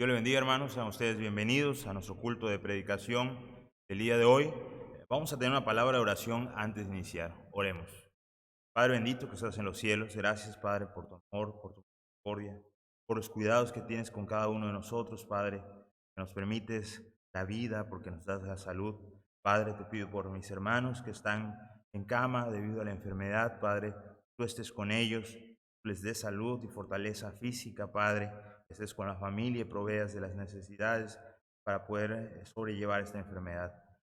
Dios le bendiga, hermanos. Sean ustedes bienvenidos a nuestro culto de predicación del día de hoy. Vamos a tener una palabra de oración antes de iniciar. Oremos. Padre bendito que estás en los cielos, gracias, Padre, por tu amor, por tu misericordia, por los cuidados que tienes con cada uno de nosotros, Padre, que nos permites la vida, porque nos das la salud. Padre, te pido por mis hermanos que están en cama debido a la enfermedad, Padre, tú estés con ellos, les des salud y fortaleza física, Padre, que estés con la familia y proveas de las necesidades para poder sobrellevar esta enfermedad.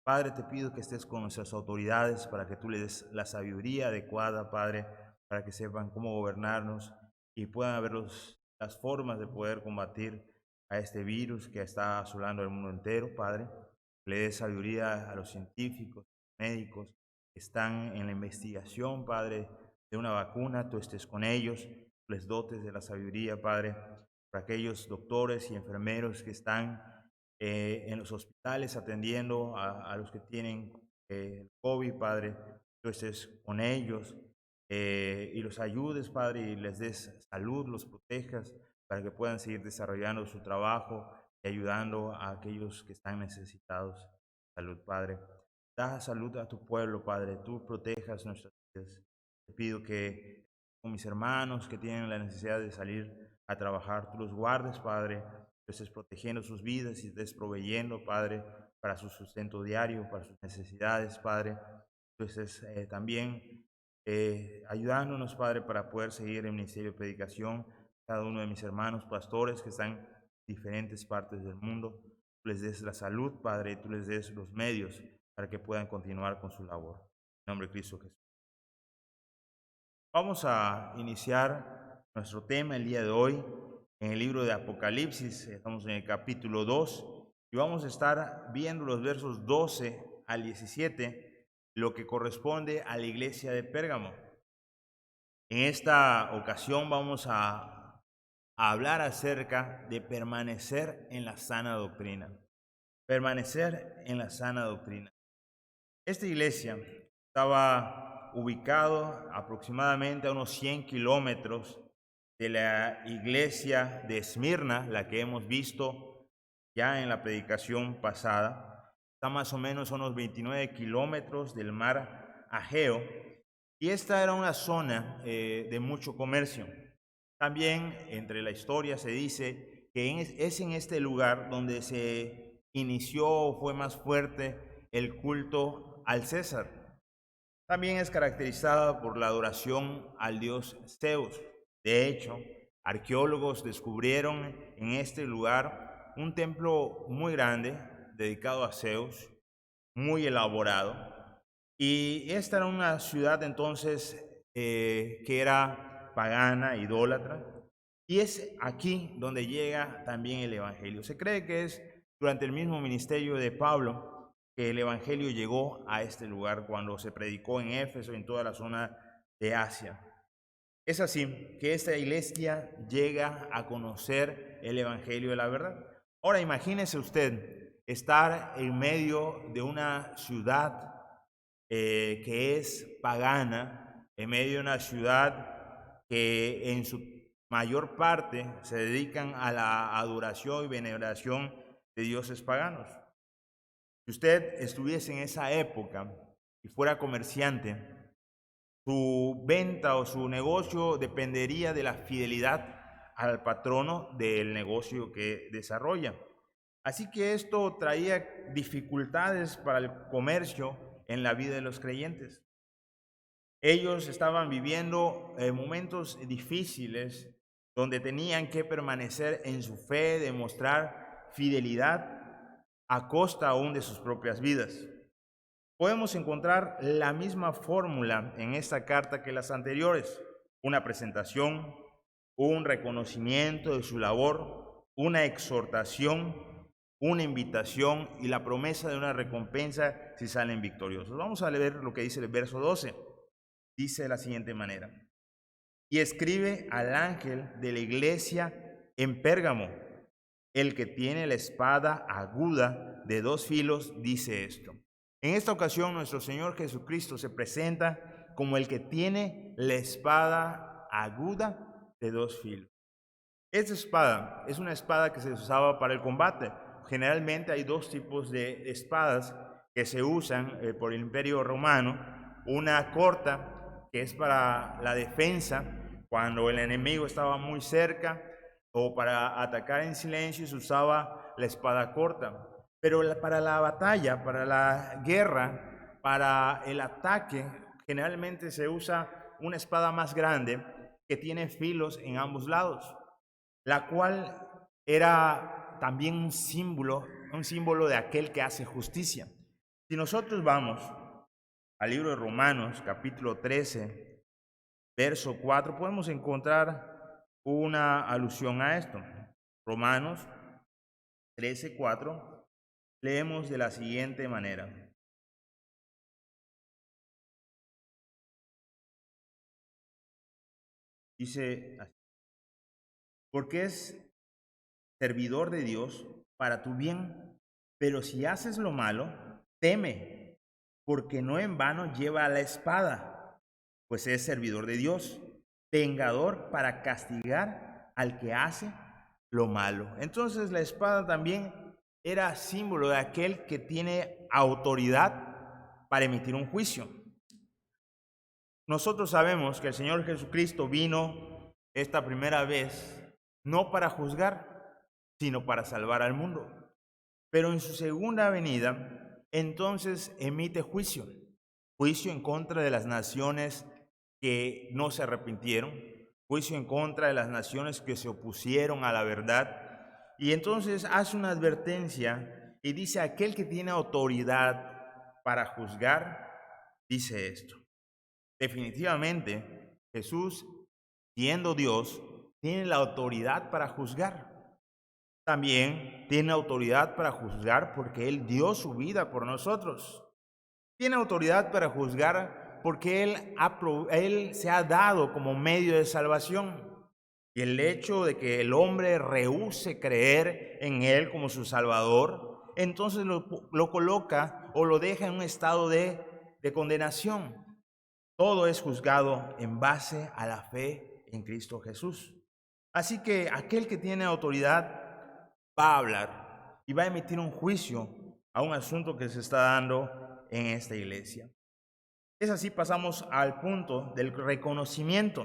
Padre, te pido que estés con nuestras autoridades para que tú les des la sabiduría adecuada, Padre, para que sepan cómo gobernarnos y puedan ver las formas de poder combatir a este virus que está asolando el mundo entero, Padre. Le des sabiduría a los científicos, médicos que están en la investigación, Padre, de una vacuna. Tú estés con ellos, les dotes de la sabiduría, Padre, para aquellos doctores y enfermeros que están en los hospitales atendiendo a los que tienen COVID, Padre. Tú estés con ellos y los ayudes, Padre, y les des salud, los protejas para que puedan seguir desarrollando su trabajo y ayudando a aquellos que están necesitados de salud, Padre. Da salud a tu pueblo, Padre. Tú protejas nuestras vidas. Te pido que con mis hermanos que tienen la necesidad de salir a trabajar, tú los guardes, Padre, que estés protegiendo sus vidas y estés proveyendo, Padre, para su sustento diario, para sus necesidades, Padre. Tú estés también ayudándonos, Padre, para poder seguir el ministerio de predicación. Cada uno de mis hermanos pastores que están en diferentes partes del mundo, tú les des la salud, Padre, y tú les des los medios para que puedan continuar con su labor. En nombre de Cristo Jesús. Vamos a iniciar nuestro tema el día de hoy en el libro de Apocalipsis. Estamos en el capítulo 2 y vamos a estar viendo los versos 12 al 17, lo que corresponde a la iglesia de Pérgamo. En esta ocasión vamos a hablar acerca de permanecer en la sana doctrina. Permanecer en la sana doctrina. Esta iglesia estaba ubicado aproximadamente a unos 100 kilómetros de la iglesia de Esmirna, la que hemos visto ya en la predicación pasada. Está más o menos a unos 29 kilómetros del mar Ageo, y esta era una zona de mucho comercio. También entre la historia se dice que es en este lugar donde se inició o fue más fuerte el culto al César. También es caracterizada por la adoración al dios Zeus. De hecho, arqueólogos descubrieron en este lugar un templo muy grande dedicado a Zeus, muy elaborado. Y esta era una ciudad entonces que era pagana, idólatra. Y es aquí donde llega también el Evangelio. Se cree que es durante el mismo ministerio de Pablo que el Evangelio llegó a este lugar cuando se predicó en Éfeso y en toda la zona de Asia. Es así que esta iglesia llega a conocer el Evangelio de la verdad. Ahora imagínese usted estar en medio de una ciudad que es pagana, en medio de una ciudad que en su mayor parte se dedican a la adoración y veneración de dioses paganos. Si usted estuviese en esa época y fuera comerciante, su venta o su negocio dependería de la fidelidad al patrono del negocio que desarrolla. Así que esto traía dificultades para el comercio en la vida de los creyentes. Ellos estaban viviendo momentos difíciles donde tenían que permanecer en su fe, demostrar fidelidad a costa aún de sus propias vidas. Podemos encontrar la misma fórmula en esta carta que las anteriores: una presentación, un reconocimiento de su labor, una exhortación, una invitación y la promesa de una recompensa si salen victoriosos. Vamos a leer lo que dice el verso 12. Dice de la siguiente manera: y escribe al ángel de la iglesia en Pérgamo, el que tiene la espada aguda de dos filos, dice esto. En esta ocasión nuestro Señor Jesucristo se presenta como el que tiene la espada aguda de dos filos. Esta espada es una espada que se usaba para el combate. Generalmente hay dos tipos de espadas que se usan por el Imperio Romano. Una corta, que es para la defensa, cuando el enemigo estaba muy cerca, o para atacar en silencio se usaba la espada corta. Pero para la batalla, para la guerra, para el ataque, generalmente se usa una espada más grande que tiene filos en ambos lados, la cual era también un símbolo de aquel que hace justicia. Si nosotros vamos al libro de Romanos, capítulo 13, verso 4, podemos encontrar una alusión a esto. Romanos 13, 4, leemos de la siguiente manera. Dice así: porque es servidor de Dios para tu bien, pero si haces lo malo, teme, porque no en vano lleva la espada, pues es servidor de Dios, vengador para castigar al que hace lo malo. Entonces la espada también era símbolo de aquel que tiene autoridad para emitir un juicio. Nosotros sabemos que el Señor Jesucristo vino esta primera vez no para juzgar, sino para salvar al mundo. Pero en su segunda venida, entonces emite juicio en contra de las naciones que no se arrepintieron, juicio en contra de las naciones que se opusieron a la verdad. Y entonces hace una advertencia y dice: aquel que tiene autoridad para juzgar, dice esto. Definitivamente, Jesús, siendo Dios, tiene la autoridad para juzgar. También tiene autoridad para juzgar porque Él dio su vida por nosotros. Tiene autoridad para juzgar porque Él se ha dado como medio de salvación. Y el hecho de que el hombre rehúse creer en Él como su Salvador, entonces lo coloca o lo deja en un estado de condenación. Todo es juzgado en base a la fe en Cristo Jesús. Así que aquel que tiene autoridad va a hablar y va a emitir un juicio a un asunto que se está dando en esta iglesia. Es así, pasamos al punto del reconocimiento.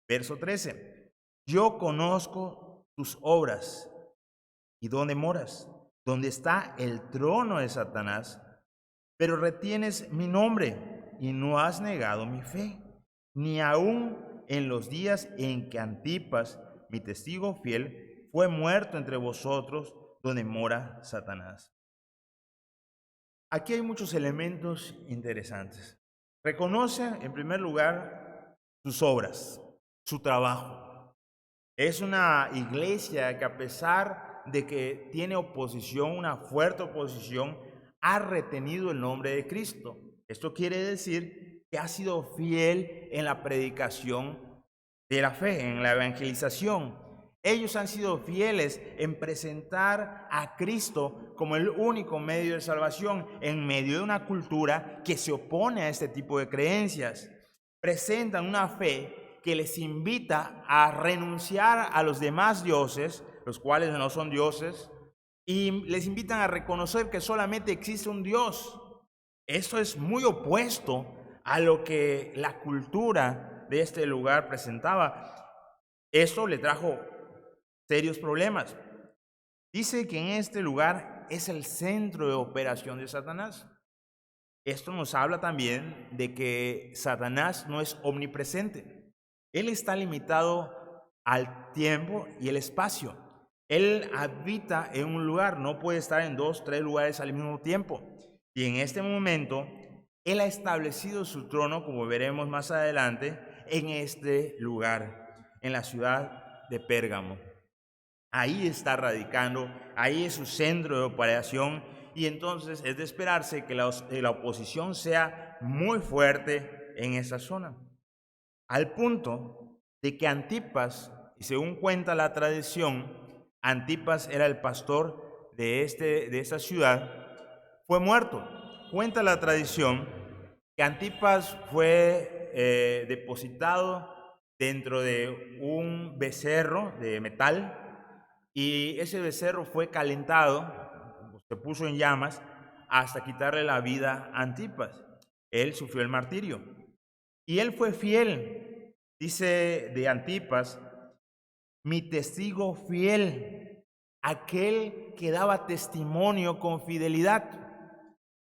Verso 13. Yo conozco tus obras y dónde moras, donde está el trono de Satanás, pero retienes mi nombre y no has negado mi fe, ni aun en los días en que Antipas, mi testigo fiel, fue muerto entre vosotros, donde mora Satanás. Aquí hay muchos elementos interesantes. Reconoce, en primer lugar, sus obras, su trabajo. Es una iglesia que, a pesar de que tiene oposición, una fuerte oposición, ha retenido el nombre de Cristo. Esto quiere decir que ha sido fiel en la predicación de la fe, en la evangelización. Ellos han sido fieles en presentar a Cristo como el único medio de salvación en medio de una cultura que se opone a este tipo de creencias. Presentan una fe que les invita a renunciar a los demás dioses, los cuales no son dioses, y les invitan a reconocer que solamente existe un Dios. Esto es muy opuesto a lo que la cultura de este lugar presentaba. Esto le trajo serios problemas. Dice que en este lugar es el centro de operación de Satanás. Esto nos habla también de que Satanás no es omnipresente. Él está limitado al tiempo y el espacio. Él habita en un lugar, no puede estar en 2, 3 lugares al mismo tiempo. Y en este momento, Él ha establecido su trono, como veremos más adelante, en este lugar, en la ciudad de Pérgamo. Ahí está radicando, ahí es su centro de operación, y entonces es de esperarse que la oposición sea muy fuerte en esa zona. Al punto de que Antipas, y según cuenta la tradición, Antipas era el pastor de esta ciudad, fue muerto. Cuenta la tradición que Antipas fue depositado dentro de un becerro de metal, y ese becerro fue calentado, se puso en llamas hasta quitarle la vida a Antipas. Él sufrió el martirio y él fue fiel. Dice de Antipas: mi testigo fiel, aquel que daba testimonio con fidelidad.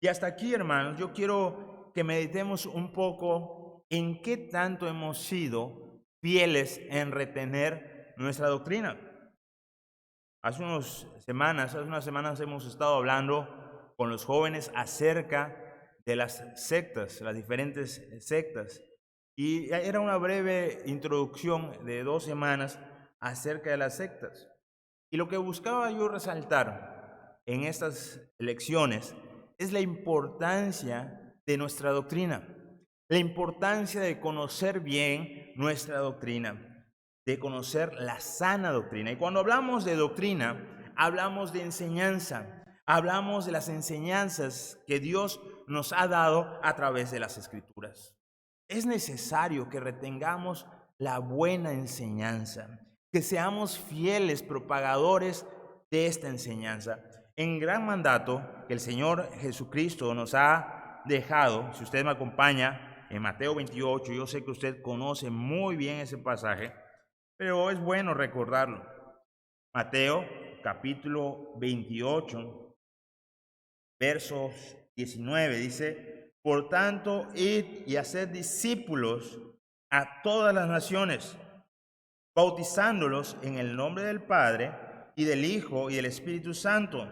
Y hasta aquí, hermanos, yo quiero que meditemos un poco en qué tanto hemos sido fieles en retener nuestra doctrina. Hace unas semanas hemos estado hablando con los jóvenes acerca de las sectas, las diferentes sectas. Y era una breve introducción de 2 semanas acerca de las sectas. Y lo que buscaba yo resaltar en estas lecciones es la importancia de nuestra doctrina, la importancia de conocer bien nuestra doctrina, de conocer la sana doctrina. Y cuando hablamos de doctrina, hablamos de enseñanza, hablamos de las enseñanzas que Dios nos ha dado a través de las Escrituras. Es necesario que retengamos la buena enseñanza, que seamos fieles propagadores de esta enseñanza. En gran mandato que el Señor Jesucristo nos ha dejado, si usted me acompaña en Mateo 28, yo sé que usted conoce muy bien ese pasaje, pero es bueno recordarlo. Mateo capítulo 28, versos 19, dice: por tanto, id y haced discípulos a todas las naciones, bautizándolos en el nombre del Padre y del Hijo y del Espíritu Santo,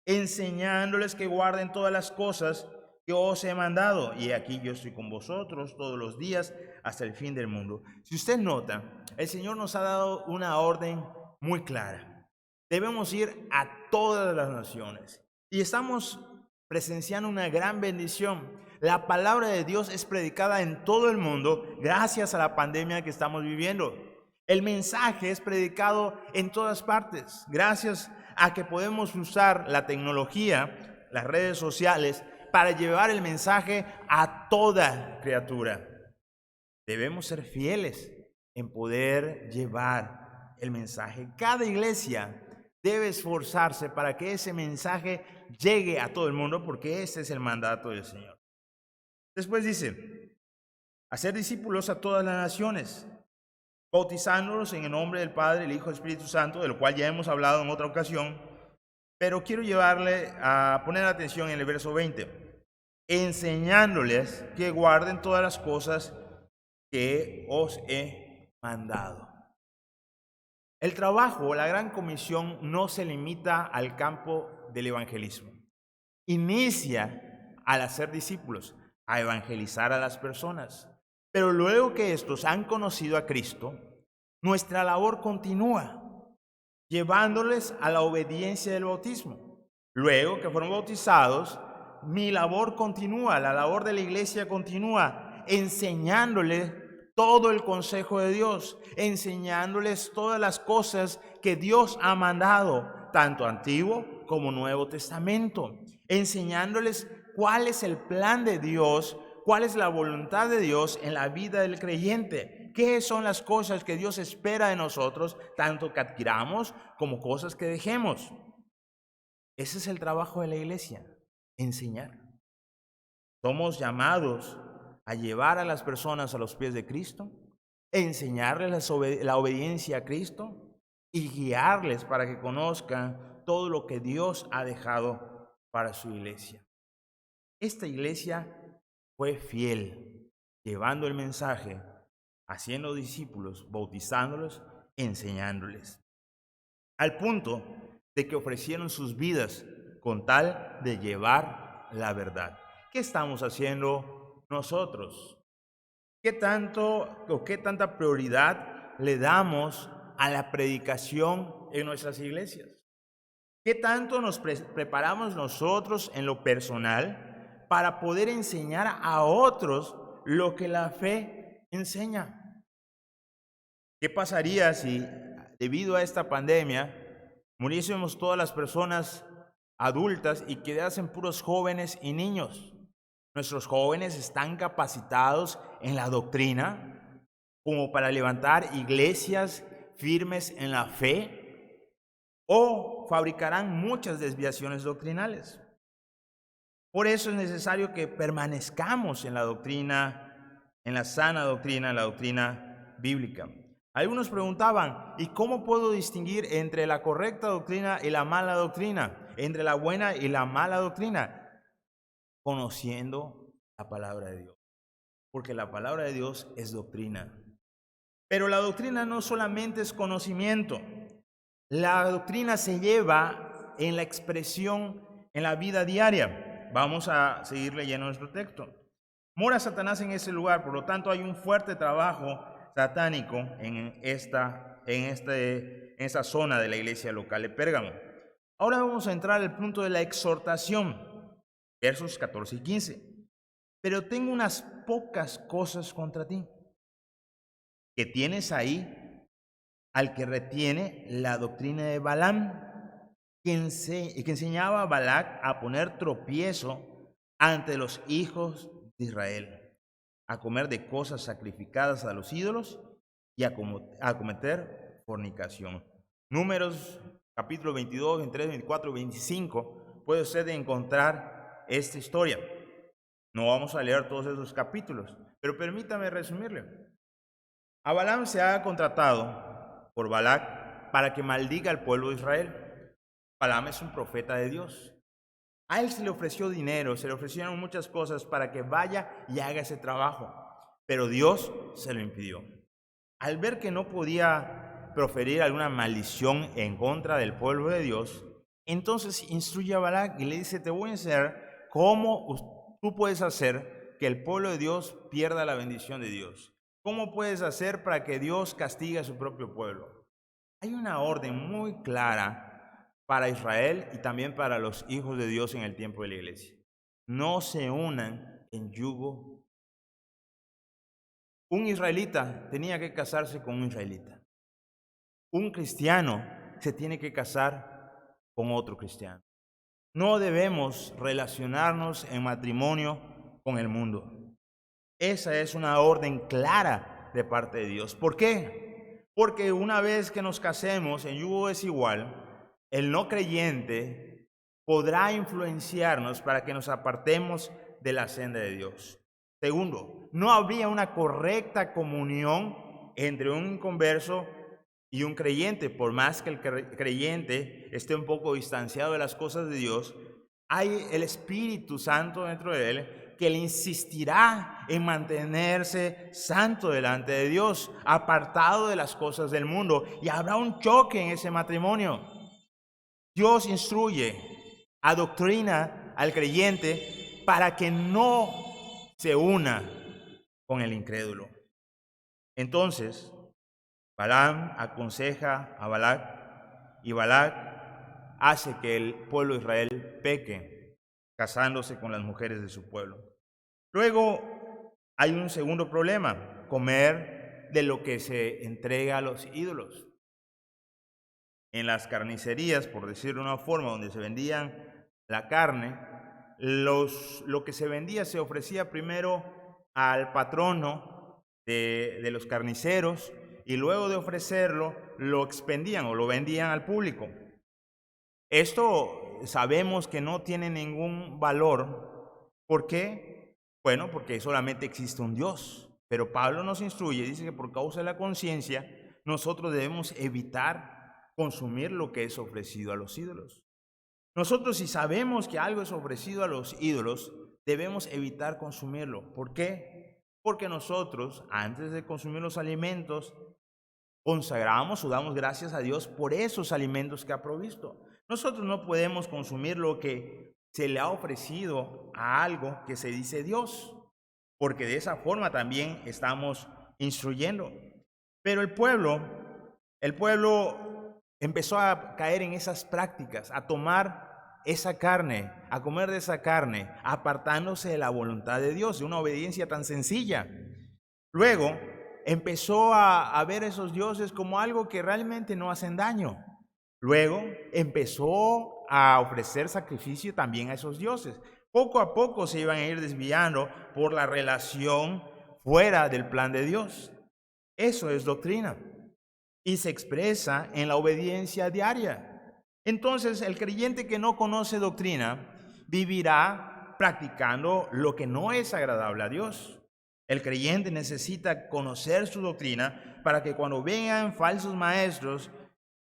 enseñándoles que guarden todas las cosas que os he mandado. Y aquí yo estoy con vosotros todos los días hasta el fin del mundo. Si usted nota, el Señor nos ha dado una orden muy clara. Debemos ir a todas las naciones. Y estamos presenciando una gran bendición. La palabra de Dios es predicada en todo el mundo gracias a la pandemia que estamos viviendo. El mensaje es predicado en todas partes gracias a que podemos usar la tecnología, las redes sociales, para llevar el mensaje a toda criatura. Debemos ser fieles en poder llevar el mensaje. Cada iglesia debe esforzarse para que ese mensaje llegue a todo el mundo, porque ese es el mandato del Señor. Después dice: hacer discípulos a todas las naciones, bautizándolos en el nombre del Padre, el Hijo y el Espíritu Santo, de lo cual ya hemos hablado en otra ocasión, pero quiero llevarle a poner atención en el verso 20, enseñándoles que guarden todas las cosas que os he mandado. El trabajo, la gran comisión, no se limita al campo del evangelismo. Inicia al hacer discípulos, a evangelizar a las personas. Pero luego que estos han conocido a Cristo, nuestra labor continúa, llevándoles a la obediencia del bautismo. Luego que fueron bautizados, mi labor continúa, la labor de la iglesia continúa, enseñándoles todo el consejo de Dios, enseñándoles todas las cosas que Dios ha mandado, tanto Antiguo como Nuevo Testamento, enseñándoles cuál es el plan de Dios, cuál es la voluntad de Dios en la vida del creyente, qué son las cosas que Dios espera de nosotros, tanto que adquiramos como cosas que dejemos. Ese es el trabajo de la iglesia, enseñar. Somos llamados a llevar a las personas a los pies de Cristo, enseñarles la obediencia a Cristo y guiarles para que conozcan todo lo que Dios ha dejado para su iglesia. Esta iglesia fue fiel, llevando el mensaje, haciendo discípulos, bautizándolos, enseñándoles, al punto de que ofrecieron sus vidas con tal de llevar la verdad. ¿Qué estamos haciendo nosotros? ¿Qué tanta prioridad le damos a la predicación en nuestras iglesias? ¿Qué tanto nos preparamos nosotros en lo personal para poder enseñar a otros lo que la fe enseña? ¿Qué pasaría si, debido a esta pandemia, muriésemos todas las personas adultas y quedasen puros jóvenes y niños? Nuestros jóvenes están capacitados en la doctrina. como para levantar iglesias firmes en la fe, o fabricarán muchas desviaciones doctrinales. Por eso es necesario que permanezcamos en la doctrina, en la sana doctrina, en la doctrina bíblica. Algunos preguntaban, ¿y cómo puedo distinguir entre la correcta doctrina y la mala doctrina? Entre la buena y la mala doctrina. Conociendo la palabra de Dios. Porque la palabra de Dios es doctrina. Pero la doctrina no solamente es conocimiento. La doctrina se lleva en la expresión en la vida diaria. Vamos a seguir leyendo nuestro texto. Mora Satanás en ese lugar, por lo tanto hay un fuerte trabajo satánico en esa zona de la iglesia local de Pérgamo. Ahora vamos a entrar al punto de la exhortación, versos 14 y 15. Pero tengo unas pocas cosas contra ti, que tienes ahí al que retiene la doctrina de Balaam, que enseñaba a Balac a poner tropiezo ante los hijos de Israel, a comer de cosas sacrificadas a los ídolos y a cometer fornicación. Números capítulo 22, 23, 24, 25, puede usted encontrar esta historia. No vamos a leer todos esos capítulos, pero permítame resumirle. A Balaam se ha contratado por Balac para que maldiga al pueblo de Israel. Balaam es un profeta de Dios. A él se le ofreció dinero, se le ofrecieron muchas cosas para que vaya y haga ese trabajo, pero Dios se lo impidió. Al ver que no podía proferir alguna maldición en contra del pueblo de Dios, entonces instruye a Balac y le dice, te voy a enseñar cómo tú puedes hacer que el pueblo de Dios pierda la bendición de Dios. ¿Cómo puedes hacer para que Dios castigue a su propio pueblo? Hay una orden muy clara para Israel y también para los hijos de Dios en el tiempo de la iglesia. No se unan en yugo. Un israelita tenía que casarse con un israelita. Un cristiano se tiene que casar con otro cristiano. No debemos relacionarnos en matrimonio con el mundo. Esa es una orden clara de parte de Dios. ¿Por qué? Porque una vez que nos casemos en yugo desigual, el no creyente podrá influenciarnos para que nos apartemos de la senda de Dios. Segundo, no habría una correcta comunión entre un inconverso y un creyente. Por más que el creyente esté un poco distanciado de las cosas de Dios, hay el Espíritu Santo dentro de él que le insistirá en mantenerse santo delante de Dios, apartado de las cosas del mundo, y habrá un choque en ese matrimonio. Dios instruye, adoctrina al creyente para que no se una con el incrédulo. Entonces, Balaam aconseja a Balac y Balac hace que el pueblo de Israel peque, casándose con las mujeres de su pueblo. Luego hay un segundo problema, comer de lo que se entrega a los ídolos. En las carnicerías, por decirlo de una forma, donde se vendían la carne, lo que se vendía se ofrecía primero al patrono de los carniceros y luego de ofrecerlo lo expendían o lo vendían al público. Esto sabemos que no tiene ningún valor. ¿Por qué? Bueno, porque solamente existe un Dios. Pero Pablo nos instruye, dice que por causa de la conciencia, nosotros debemos evitar consumir lo que es ofrecido a los ídolos. Nosotros, si sabemos que algo es ofrecido a los ídolos, debemos evitar consumirlo. ¿Por qué? Porque nosotros, antes de consumir los alimentos, consagramos o damos gracias a Dios por esos alimentos que ha provisto. Nosotros no podemos consumir lo que se le ha ofrecido a algo que se dice Dios, porque de esa forma también estamos instruyendo. Pero el pueblo empezó a caer en esas prácticas, a tomar esa carne, a comer de esa carne, apartándose de la voluntad de Dios, de una obediencia tan sencilla. Luego empezó a ver esos dioses como algo que realmente no hacen daño. Luego empezó a ofrecer sacrificio también a esos dioses. Poco a poco se iban a ir desviando por la relación fuera del plan de Dios. Eso es doctrina y se expresa en la obediencia diaria. Entonces, el creyente que no conoce doctrina vivirá practicando lo que no es agradable a Dios. El creyente necesita conocer su doctrina para que cuando vengan falsos maestros,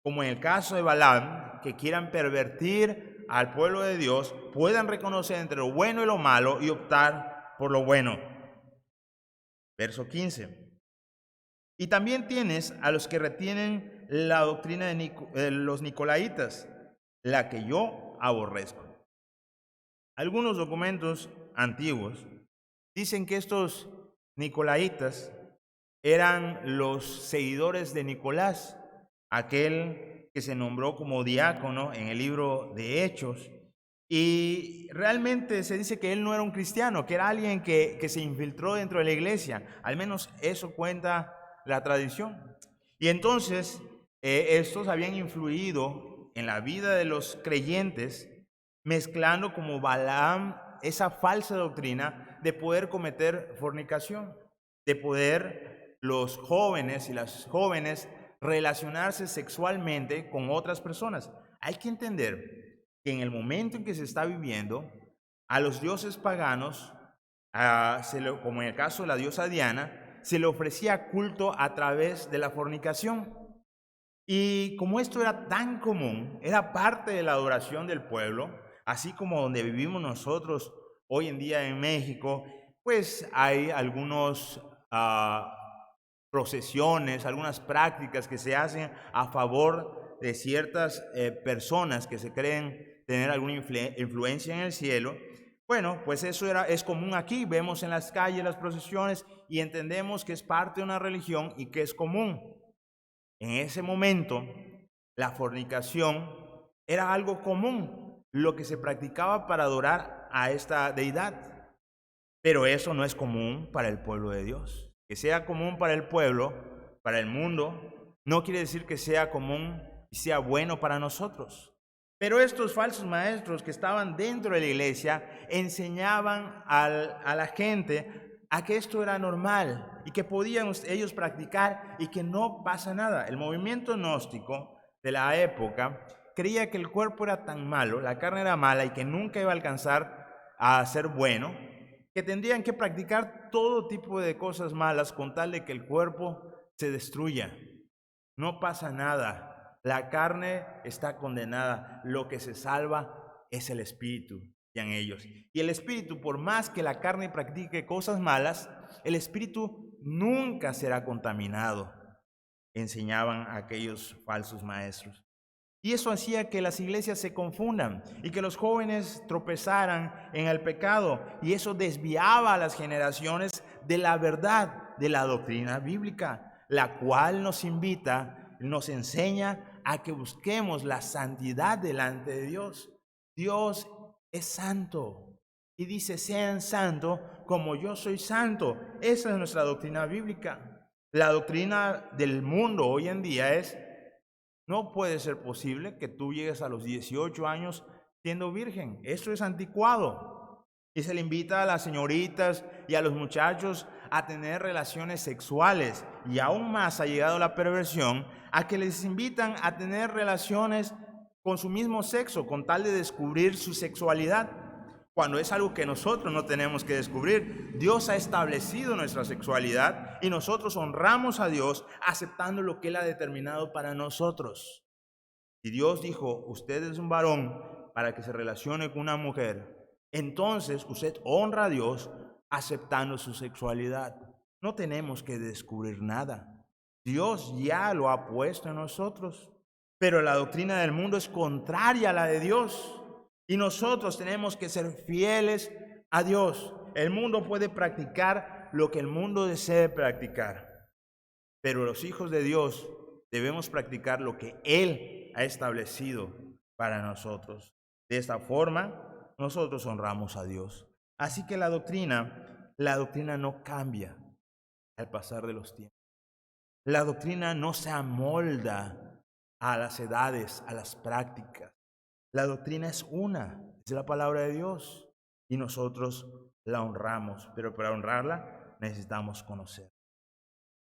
como en el caso de Balaam, que quieran pervertir al pueblo de Dios, puedan reconocer entre lo bueno y lo malo y optar por lo bueno. Verso 15. Y también tienes a los que retienen la doctrina de los nicolaitas, la que yo aborrezco. Algunos documentos antiguos dicen que estos nicolaitas eran los seguidores de Nicolás, aquel que se nombró como diácono en el libro de Hechos. Y realmente se dice que él no era un cristiano, que era alguien que se infiltró dentro de la iglesia. Al menos eso cuenta la tradición. Y entonces estos habían influido en la vida de los creyentes, mezclando como Balaam esa falsa doctrina de poder cometer fornicación, de poder los jóvenes y las jóvenes relacionarse sexualmente con otras personas. Hay que entender que en el momento en que se está viviendo, a los dioses paganos, como en el caso de la diosa Diana, se le ofrecía culto a través de la fornicación. Y como esto era tan común, era parte de la adoración del pueblo, así como donde vivimos nosotros hoy en día en México, pues hay algunos procesiones, algunas prácticas que se hacen a favor de ciertas personas que se creen tener alguna influencia en el cielo. Bueno, pues eso es común aquí, vemos en las calles las procesiones y entendemos que es parte de una religión y que es común. En ese momento, la fornicación era algo común, lo que se practicaba para adorar a esta deidad. Pero eso no es común para el pueblo de Dios. Que sea común para el pueblo, para el mundo, no quiere decir que sea común y sea bueno para nosotros. Pero estos falsos maestros que estaban dentro de la iglesia enseñaban a la gente a que esto era normal y que podían ellos practicar y que no pasa nada. El movimiento gnóstico de la época creía que el cuerpo era tan malo, la carne era mala y que nunca iba a alcanzar a ser bueno, que tendrían que practicar todo tipo de cosas malas con tal de que el cuerpo se destruya. No pasa nada, la carne está condenada, lo que se salva es el espíritu, decían ellos. Y el espíritu, por más que la carne practique cosas malas, el espíritu nunca será contaminado, enseñaban aquellos falsos maestros. Y eso hacía que las iglesias se confundan y que los jóvenes tropezaran en el pecado. Y eso desviaba a las generaciones de la verdad, de la doctrina bíblica, la cual nos invita, nos enseña a que busquemos la santidad delante de Dios. Dios es santo y dice, sean santos como yo soy santo. Esa es nuestra doctrina bíblica. La doctrina del mundo hoy en día es: no puede ser posible que tú llegues a los 18 años siendo virgen. Eso es anticuado. Y se le invita a las señoritas y a los muchachos a tener relaciones sexuales. Y aún más ha llegado la perversión a que les invitan a tener relaciones con su mismo sexo, con tal de descubrir su sexualidad, cuando es algo que nosotros no tenemos que descubrir. Dios ha establecido nuestra sexualidad y nosotros honramos a Dios aceptando lo que Él ha determinado para nosotros. Si Dios dijo, usted es un varón para que se relacione con una mujer, entonces usted honra a Dios aceptando su sexualidad. No tenemos que descubrir nada. Dios ya lo ha puesto en nosotros. Pero la doctrina del mundo es contraria a la de Dios. Y nosotros tenemos que ser fieles a Dios. El mundo puede practicar lo que el mundo desee practicar, pero los hijos de Dios debemos practicar lo que Él ha establecido para nosotros. De esta forma, nosotros honramos a Dios. Así que la doctrina no cambia al pasar de los tiempos. La doctrina no se amolda a las edades, a las prácticas. La doctrina es una, es la palabra de Dios y nosotros la honramos, pero para honrarla necesitamos conocer.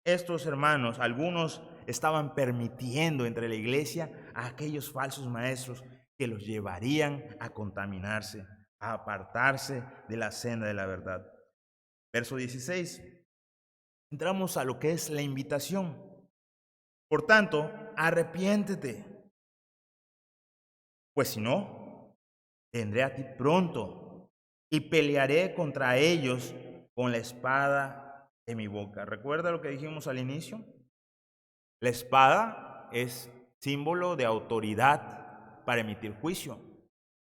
estos hermanos, algunos estaban permitiendo entre la iglesia a aquellos falsos maestros que los llevarían a contaminarse, a apartarse de la senda de la verdad. Verso 16. Entramos a lo que es la invitación. Por tanto, arrepiéntete, pues si no, vendré a ti pronto y pelearé contra ellos con la espada de mi boca. ¿Recuerda lo que dijimos al inicio? La espada es símbolo de autoridad para emitir juicio.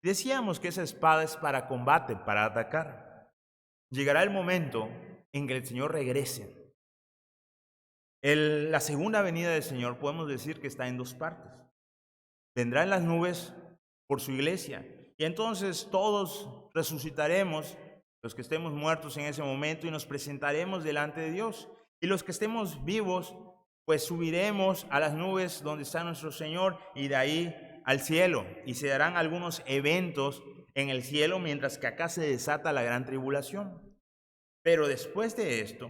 Decíamos que esa espada es para combate, para atacar. Llegará el momento en que el Señor regrese. La segunda venida del Señor podemos decir que está en dos partes. Vendrá en las nubes por su iglesia y entonces todos resucitaremos, los que estemos muertos en ese momento, y nos presentaremos delante de Dios. Y los que estemos vivos, pues subiremos a las nubes donde está nuestro Señor y de ahí al cielo. Y se darán algunos eventos en el cielo mientras que acá se desata la gran tribulación. Pero después de esto,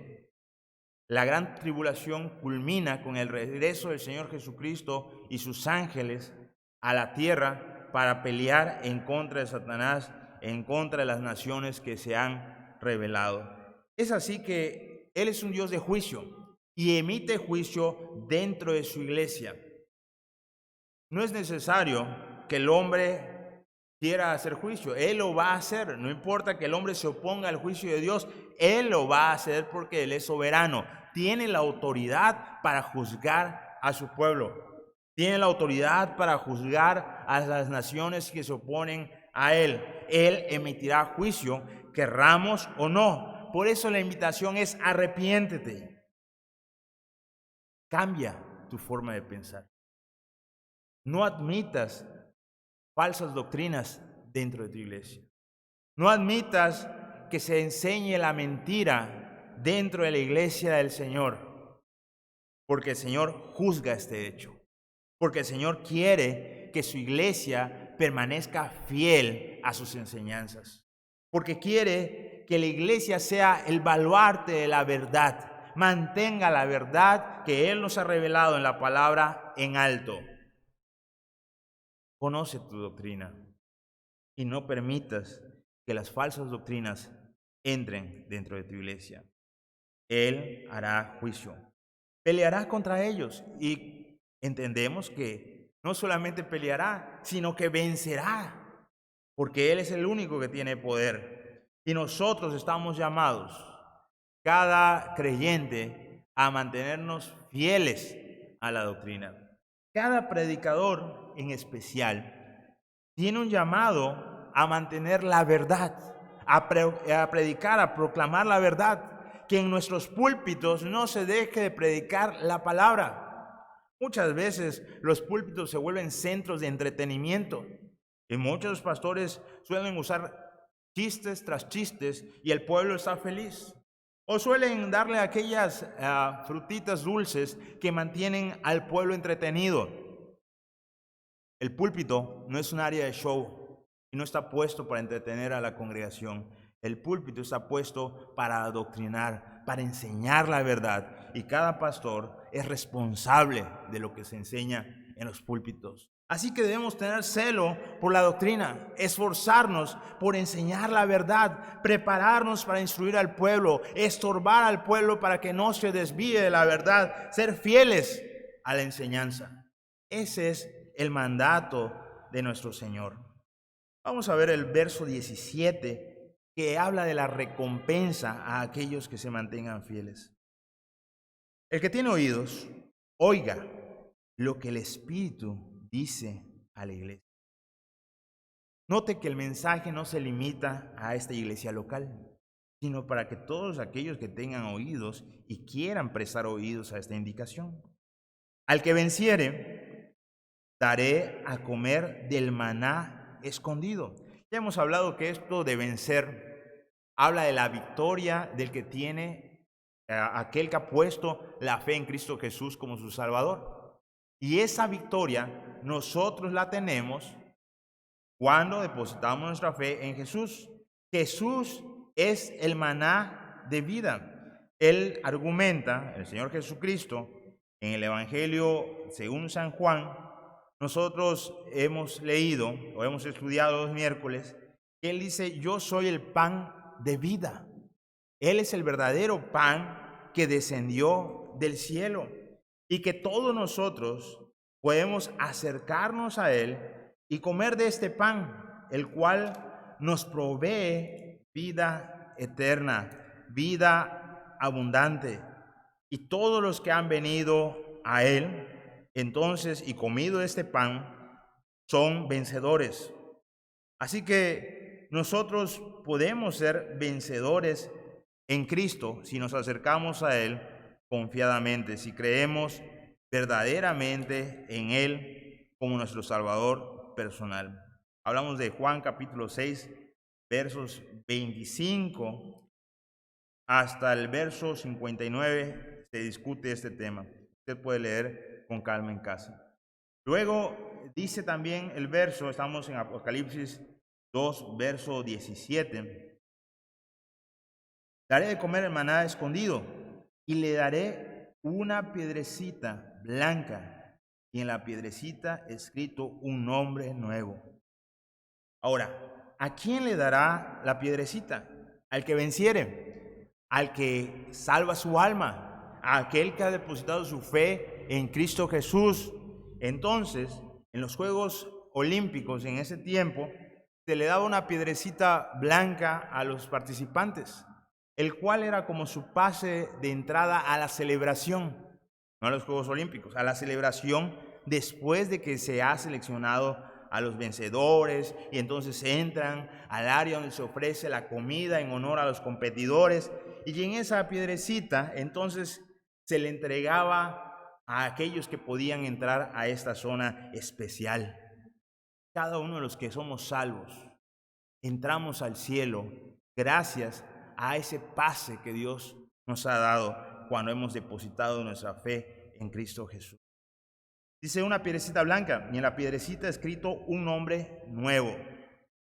la gran tribulación culmina con el regreso del Señor Jesucristo y sus ángeles a la tierra para pelear en contra de Satanás, en contra de las naciones que se han rebelado. Es así que Él es un Dios de juicio y emite juicio dentro de su iglesia. No es necesario que el hombre quiera hacer juicio, Él lo va a hacer. No importa que el hombre se oponga al juicio de Dios, Él lo va a hacer porque Él es soberano. Tiene la autoridad para juzgar a su pueblo. Tiene la autoridad para juzgar a las naciones que se oponen a Él. Él emitirá juicio, querramos o no. Por eso la invitación es: arrepiéntete. Cambia tu forma de pensar. No admitas falsas doctrinas dentro de tu iglesia. No admitas que se enseñe la mentira dentro de la iglesia del Señor, porque el Señor juzga este hecho, porque el Señor quiere que su iglesia permanezca fiel a sus enseñanzas, porque quiere que la iglesia sea el baluarte de la verdad, mantenga la verdad que Él nos ha revelado en la palabra en alto. Conoce tu doctrina y no permitas que las falsas doctrinas entren dentro de tu iglesia. Él hará juicio, peleará contra ellos, y entendemos que no solamente peleará, sino que vencerá, porque Él es el único que tiene poder. Y nosotros estamos llamados, cada creyente, a mantenernos fieles a la doctrina. Cada predicador en especial tiene un llamado a mantener la verdad, a predicar, a proclamar la verdad, que en nuestros púlpitos no se deje de predicar la palabra. Muchas veces los púlpitos se vuelven centros de entretenimiento y muchos pastores suelen usar chistes tras chistes y el pueblo está feliz. O suelen darle aquellas frutitas dulces que mantienen al pueblo entretenido. El púlpito no es un área de show y no está puesto para entretener a la congregación. El púlpito está puesto para adoctrinar, para enseñar la verdad. Y cada pastor es responsable de lo que se enseña en los púlpitos. Así que debemos tener celo por la doctrina, esforzarnos por enseñar la verdad, prepararnos para instruir al pueblo, estorbar al pueblo para que no se desvíe de la verdad, ser fieles a la enseñanza. Ese es el mandato de nuestro Señor. Vamos a ver el verso 17, que habla de la recompensa a aquellos que se mantengan fieles. El que tiene oídos, oiga lo que el Espíritu dice a la iglesia. Note que el mensaje no se limita a esta iglesia local, sino para que todos aquellos que tengan oídos y quieran prestar oídos a esta indicación. Al que venciere, daré a comer del maná escondido. Ya hemos hablado que esto de vencer habla de la victoria del que tiene, aquel que ha puesto la fe en Cristo Jesús como su Salvador. Y esa victoria nosotros la tenemos cuando depositamos nuestra fe en Jesús. Jesús es el maná de vida. Él argumenta, el Señor Jesucristo, en el Evangelio según San Juan, nosotros hemos leído o hemos estudiado los miércoles, que Él dice, yo soy el pan de vida. Él es el verdadero pan que descendió del cielo y que todos nosotros podemos acercarnos a Él y comer de este pan, el cual nos provee vida eterna, vida abundante. Y todos los que han venido a Él, entonces, y comido este pan, son vencedores. Así que nosotros podemos ser vencedores en Cristo si nos acercamos a Él confiadamente, si creemos verdaderamente en Él como nuestro Salvador personal. Hablamos de Juan capítulo 6, versos 25 hasta el verso 59 se discute este tema. Usted puede leer con calma en casa. Luego dice también el verso, estamos en Apocalipsis 2, verso 17. Daré de comer el maná escondido y le daré una piedrecita blanca y en la piedrecita escrito un nombre nuevo. Ahora, ¿a quién le dará la piedrecita? Al que venciere, al que salva su alma, a aquel que ha depositado su fe en Cristo Jesús. Entonces, en los Juegos Olímpicos en ese tiempo, se le daba una piedrecita blanca a los participantes, el cual era como su pase de entrada a la celebración, no a los Juegos Olímpicos, a la celebración después de que se ha seleccionado a los vencedores y entonces entran al área donde se ofrece la comida en honor a los competidores y en esa piedrecita entonces se le entregaba a aquellos que podían entrar a esta zona especial. Cada uno de los que somos salvos entramos al cielo gracias a ese pase que Dios nos ha dado cuando hemos depositado nuestra fe en Cristo Jesús. Dice una piedrecita blanca y en la piedrecita escrito un nombre nuevo.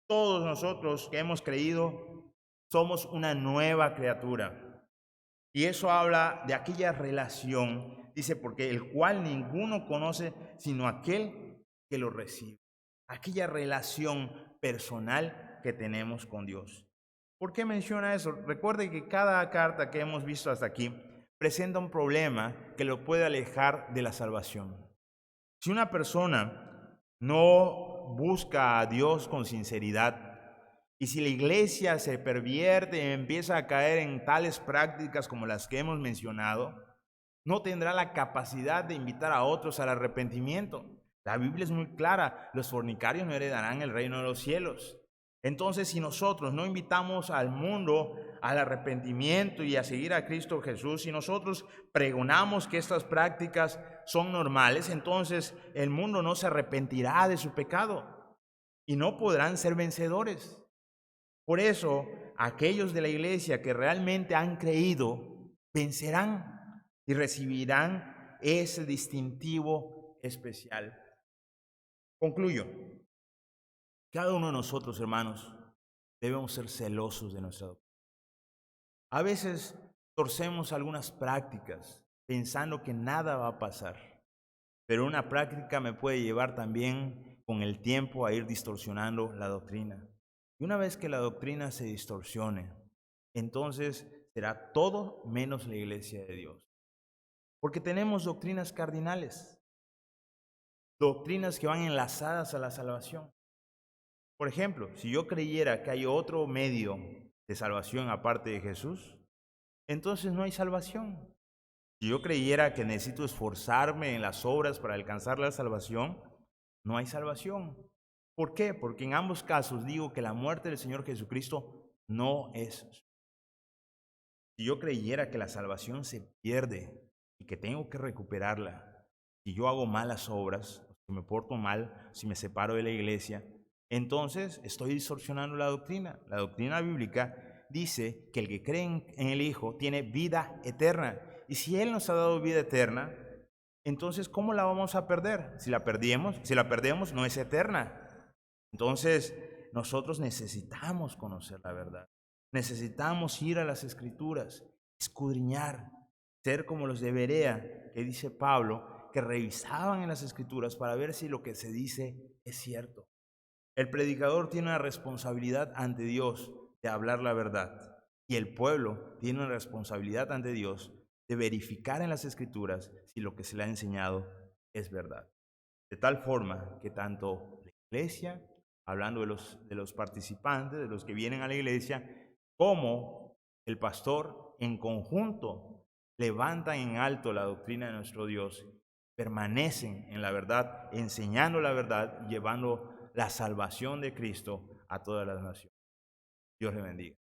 Todos nosotros que hemos creído somos una nueva criatura. Y eso habla de aquella relación, dice, porque el cual ninguno conoce sino aquel que lo recibe. Aquella relación personal que tenemos con Dios. ¿Por qué menciona eso? Recuerde que cada carta que hemos visto hasta aquí presenta un problema que lo puede alejar de la salvación. Si una persona no busca a Dios con sinceridad y si la iglesia se pervierte y empieza a caer en tales prácticas como las que hemos mencionado, no tendrá la capacidad de invitar a otros al arrepentimiento. La Biblia es muy clara, los fornicarios no heredarán el reino de los cielos. Entonces, si nosotros no invitamos al mundo al arrepentimiento y a seguir a Cristo Jesús, si nosotros pregonamos que estas prácticas son normales, entonces el mundo no se arrepentirá de su pecado y no podrán ser vencedores. Por eso, aquellos de la iglesia que realmente han creído, vencerán y recibirán ese distintivo especial. Concluyo. Cada uno de nosotros, hermanos, debemos ser celosos de nuestra doctrina. A veces torcemos algunas prácticas pensando que nada va a pasar, pero una práctica me puede llevar también con el tiempo a ir distorsionando la doctrina. Y una vez que la doctrina se distorsione, entonces será todo menos la iglesia de Dios. Porque tenemos doctrinas cardinales, doctrinas que van enlazadas a la salvación. Por ejemplo, si yo creyera que hay otro medio de salvación aparte de Jesús, entonces no hay salvación. Si yo creyera que necesito esforzarme en las obras para alcanzar la salvación, no hay salvación. ¿Por qué? Porque en ambos casos digo que la muerte del Señor Jesucristo no es. Si yo creyera que la salvación se pierde y que tengo que recuperarla, si yo hago malas obras, si me porto mal, si me separo de la iglesia, entonces estoy distorsionando la doctrina. La doctrina bíblica dice que el que cree en el Hijo tiene vida eterna. Y si Él nos ha dado vida eterna, entonces ¿cómo la vamos a perder? Si la perdemos, no es eterna. Entonces nosotros necesitamos conocer la verdad. Necesitamos ir a las Escrituras escudriñar, ser como los de Berea, que dice Pablo, que revisaban en las Escrituras para ver si lo que se dice es cierto. El predicador tiene una responsabilidad ante Dios de hablar la verdad, y el pueblo tiene una responsabilidad ante Dios de verificar en las Escrituras si lo que se le ha enseñado es verdad. De tal forma que tanto la iglesia, hablando de los participantes, de los que vienen a la iglesia, como el pastor en conjunto levantan en alto la doctrina de nuestro Dios, permanecen en la verdad, enseñando la verdad y llevando la salvación de Cristo a todas las naciones. Dios le bendiga.